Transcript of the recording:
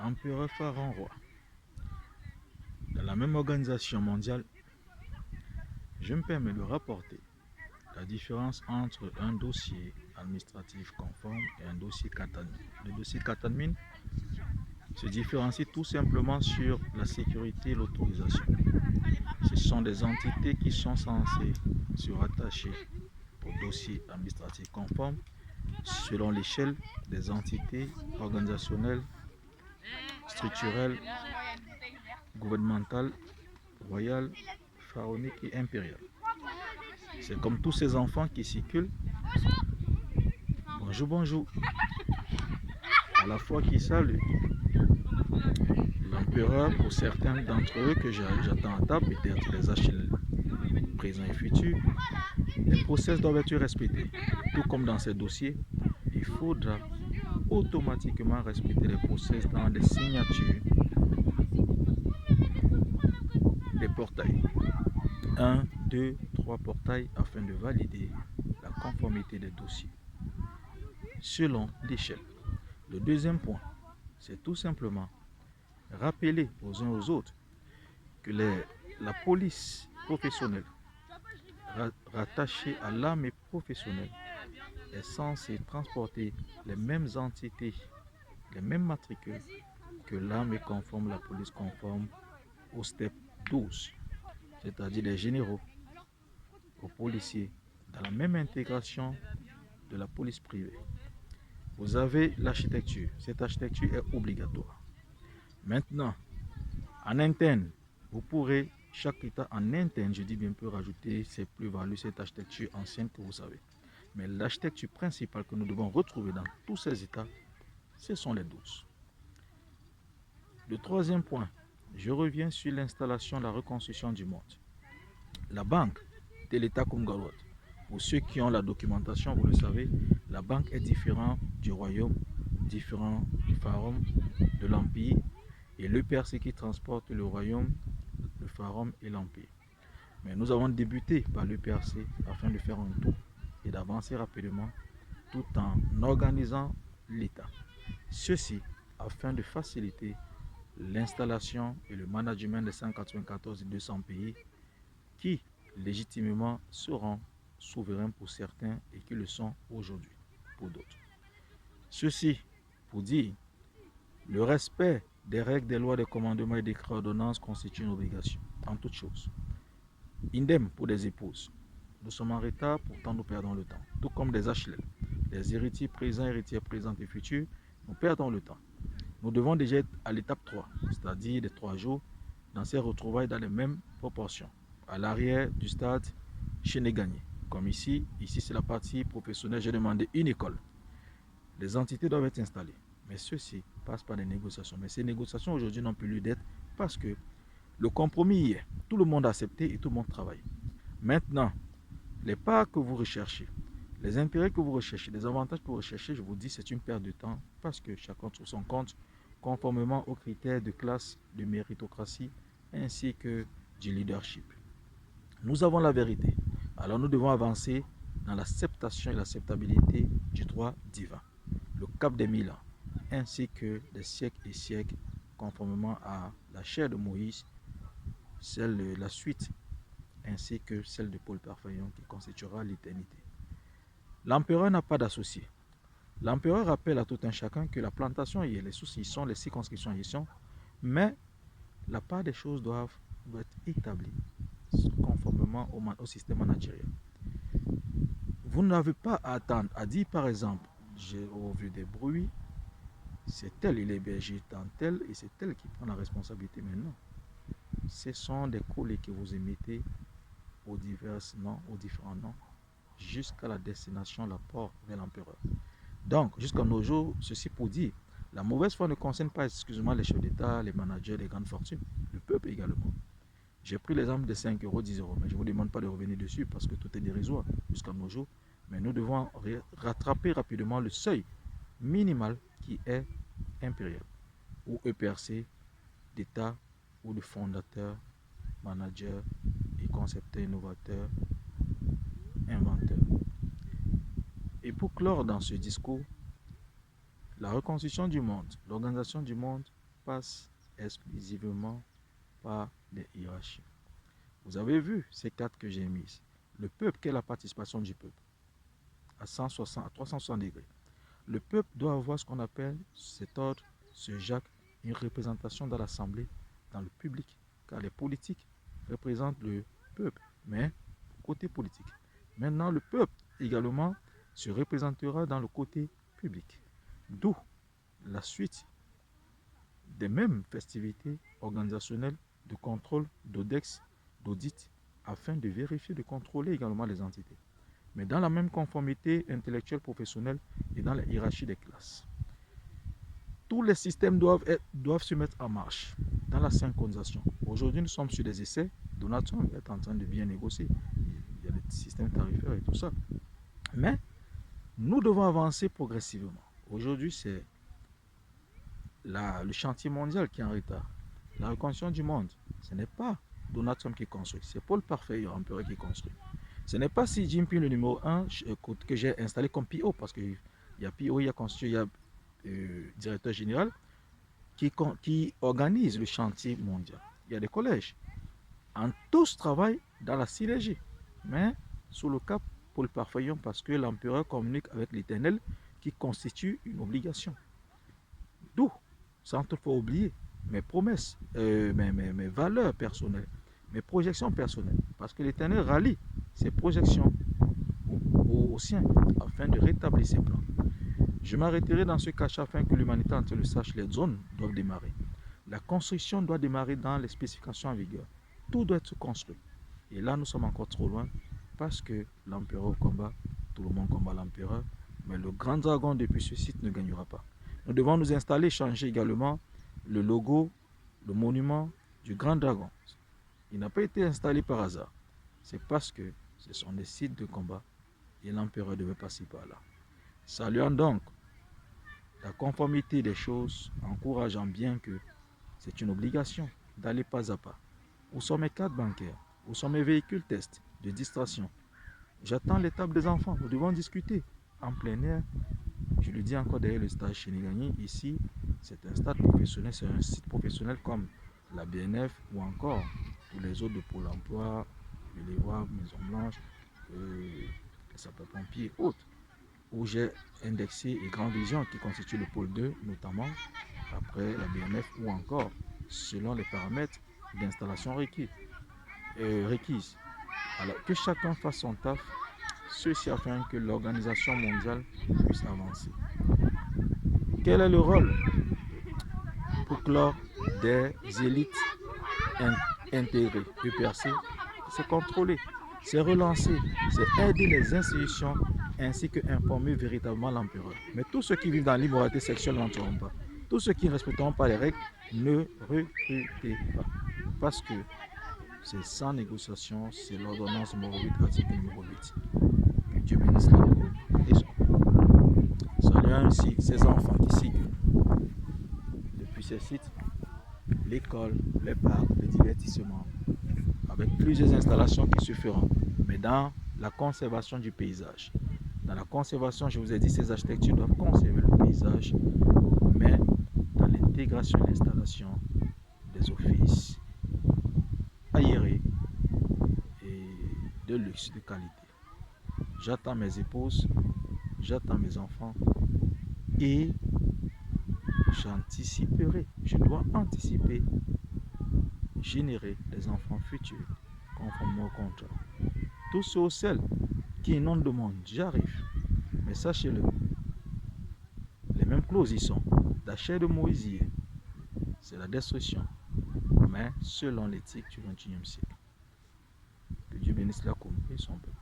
Empereur Pharaon Roi. Dans la même organisation mondiale, je me permets de rapporter la différence entre un dossier administratif conforme et un dossier Katan-Min. Le dossier Katan-Min se différencie tout simplement sur la sécurité et l'autorisation. Ce sont des entités qui sont censées se rattacher au dossier administratif conforme selon l'échelle des entités organisationnelles, structurelles, gouvernementales, royales, pharaoniques et impériales. C'est comme tous ces enfants qui circulent. Bonjour, bonjour. À la fois qui saluent l'empereur pour certains d'entre eux que j'attends à table, peut-être les Achilles présents et futurs. Les process doivent être respectés. Tout comme dans ces dossiers, il faudra automatiquement respecter les process dans les signatures des portails. 1, 2, 3 portails afin de valider la conformité des dossiers selon l'échelle. Le deuxième point, c'est tout simplement rappeler aux uns aux autres que la police professionnelle rattachée à l'armée professionnelle est censée transporter les mêmes entités, les mêmes matricules que l'armée conforme, la police conforme au step 12, c'est-à-dire les généraux aux policiers, dans la même intégration de la police privée. Vous avez l'architecture. Cette architecture est obligatoire. Maintenant, en interne, vous pourrez, chaque État en interne, je dis bien, peut rajouter ses plus-values, cette architecture ancienne que vous savez. Mais l'architecture principale que nous devons retrouver dans tous ces États, ce sont les 12. Le troisième point, je reviens sur l'installation, la reconstruction du monde. La banque de l'État congolais. Pour ceux qui ont la documentation, vous le savez, la banque est différente du royaume, différent du pharaon, de l'empire, et l'EPRC qui transporte le royaume, le pharaon et l'empire. Mais nous avons débuté par l'EPRC afin de faire un tour et d'avancer rapidement tout en organisant l'État. Ceci afin de faciliter l'installation et le management des 194 et 200 pays qui légitimement seront souverains pour certains et qui le sont aujourd'hui pour d'autres. Ceci pour dire le respect des règles, des lois, des commandements et des ordonnances constitue une obligation en toute chose. Idem pour des épouses. Nous sommes en retard, pourtant nous perdons le temps. Tout comme des HLM, les héritiers présents, héritières présentes et futures, nous perdons le temps. Nous devons déjà être à l'étape 3, c'est-à-dire des 3 jours, dans ces retrouvailles dans les mêmes proportions. À l'arrière du stade, Chéné gagné. Comme ici c'est la partie professionnelle, j'ai demandé une école. Les entités doivent être installées. Mais ceci passe par des négociations. Mais ces négociations aujourd'hui n'ont plus lieu d'être parce que le compromis y est. Tout le monde a accepté et tout le monde travaille. Maintenant, les parts que vous recherchez, les intérêts que vous recherchez, les avantages que vous recherchez, je vous dis, c'est une perte de temps parce que chacun trouve son compte conformément aux critères de classe, de méritocratie ainsi que du leadership. Nous avons la vérité. Alors nous devons avancer dans l'acceptation et l'acceptabilité du droit divin, le cap des 1000 ans, ainsi que des siècles et siècles, conformément à la chair de Moïse, celle de la suite, ainsi que celle de Paul Parfaillon qui constituera l'éternité. L'empereur n'a pas d'associé. L'empereur rappelle à tout un chacun que la plantation y est, les soucis sont, les circonscriptions y sont, mais la part des choses doivent être établies conformément au système managérial. Vous n'avez pas à attendre à dire par exemple, j'ai vu des bruits, c'est tel, il est hébergé dans tel et c'est tel qui prend la responsabilité maintenant. Ce sont des colis que vous émettez aux divers noms, aux différents noms, jusqu'à la destination, la porte vers l'empereur. Donc, jusqu'à nos jours, ceci pour dire, la mauvaise foi ne concerne pas exclusivement les chefs d'État, les managers, les grandes fortunes, le peuple également. J'ai pris l'exemple de 5 euros, 10 euros, mais je ne vous demande pas de revenir dessus parce que tout est dérisoire jusqu'à nos jours. Mais nous devons rattraper rapidement le seuil minimal qui est impérial, ou EPRC d'État ou de fondateur, manager et concepteur, innovateur, inventeur. Et pour clore dans ce discours, la reconstruction du monde, l'organisation du monde passe exclusivement par des hiérarchies. Vous avez vu ces quatre que j'ai mises. Le peuple, quelle est la participation du peuple? À 160, à 360 degrés. Le peuple doit avoir ce qu'on appelle cet ordre, ce Jacques, une représentation dans l'Assemblée, dans le public, car les politiques représentent le peuple, mais côté politique. Maintenant, le peuple également se représentera dans le côté public. D'où la suite des mêmes festivités organisationnelles de contrôle, d'ODEX, d'audit, afin de vérifier, de contrôler également les entités. Mais dans la même conformité intellectuelle professionnelle et dans la hiérarchie des classes. Tous les systèmes doivent se mettre en marche dans la synchronisation. Aujourd'hui, nous sommes sur des essais. Donald Trump est en train de bien négocier. Il y a des systèmes tarifaires et tout ça. Mais nous devons avancer progressivement. Aujourd'hui, c'est le chantier mondial qui est en retard. La reconstruction du monde, ce n'est pas Donald Trump qui construit, c'est Paul Parfait, l'empereur qui construit. Ce n'est pas Xi Jinping le numéro 1 que j'ai installé comme PO, parce qu'il y a PO, il y a construit, il y a directeur général qui organise le chantier mondial. Il y a des collèges. En tous travaillent dans la synergie, mais sous le cap Paul Parfait, parce que l'empereur communique avec l'Éternel qui constitue une obligation. D'où, sans toutefois oublier mes promesses, mes valeurs personnelles, mes projections personnelles, parce que l'Éternel rallie ses projections aux siens afin de rétablir ses plans. Je m'arrêterai dans ce cas afin que l'humanité entière le sache, les zones doivent démarrer. La construction doit démarrer dans les spécifications en vigueur. Tout doit être construit. Et là, nous sommes encore trop loin parce que l'empereur combat, tout le monde combat l'empereur, mais le grand dragon depuis ce site ne gagnera pas. Nous devons nous installer, changer également le logo, le monument du grand dragon. Il n'a pas été installé par hasard. C'est parce que ce sont des sites de combat et l'empereur devait passer par là. Saluant donc la conformité des choses, encourageant bien que c'est une obligation d'aller pas à pas. Où sont mes cartes bancaires? Où sont mes véhicules tests de distraction? J'attends l'étape des enfants. Nous devons discuter en plein air. Je le dis encore derrière le stage chez Nigani. Ici, c'est un stade professionnel, c'est un site professionnel comme la BNF ou encore tous les autres de Pôle emploi, les Lévois, Maison Blanche, les sapeurs-pompiers et autres, où j'ai indexé et Grand Vision qui constitue le pôle 2, notamment après la BNF ou encore selon les paramètres d'installation requises. Alors que chacun fasse son taf, ceci afin que l'organisation mondiale puisse avancer. Quel est le rôle pour clore des élites intégrées de percer? C'est contrôler, c'est relancer, c'est aider les institutions ainsi que informer véritablement l'empereur. Mais tous ceux qui vivent dans l'immoralité sexuelle n'entreront pas. Tous ceux qui ne respecteront pas les règles ne recrutez pas. Parce que c'est sans négociation, c'est l'ordonnance numéro 8, article numéro 8. Que Dieu bénisse la cour et son. Salut ainsi ces enfants qui signent depuis ces sites, l'école, les parcs, le divertissement, avec plusieurs installations qui se feront, mais dans la conservation du paysage. Dans la conservation, je vous ai dit, ces architectures doivent conserver le paysage, mais dans l'intégration et l'installation des offices aérés et de luxe, de qualité. J'attends mes épouses, j'attends mes enfants et j'anticiperai, je dois anticiper, générer des enfants futurs conformément au contrat. Tous ceux ou celles qui inondent le monde, j'arrive. Mais sachez-le, les mêmes clauses y sont. D'achat de Moïse, c'est la destruction, mais selon l'éthique du XXIe siècle. Que Dieu bénisse la commune et son peuple.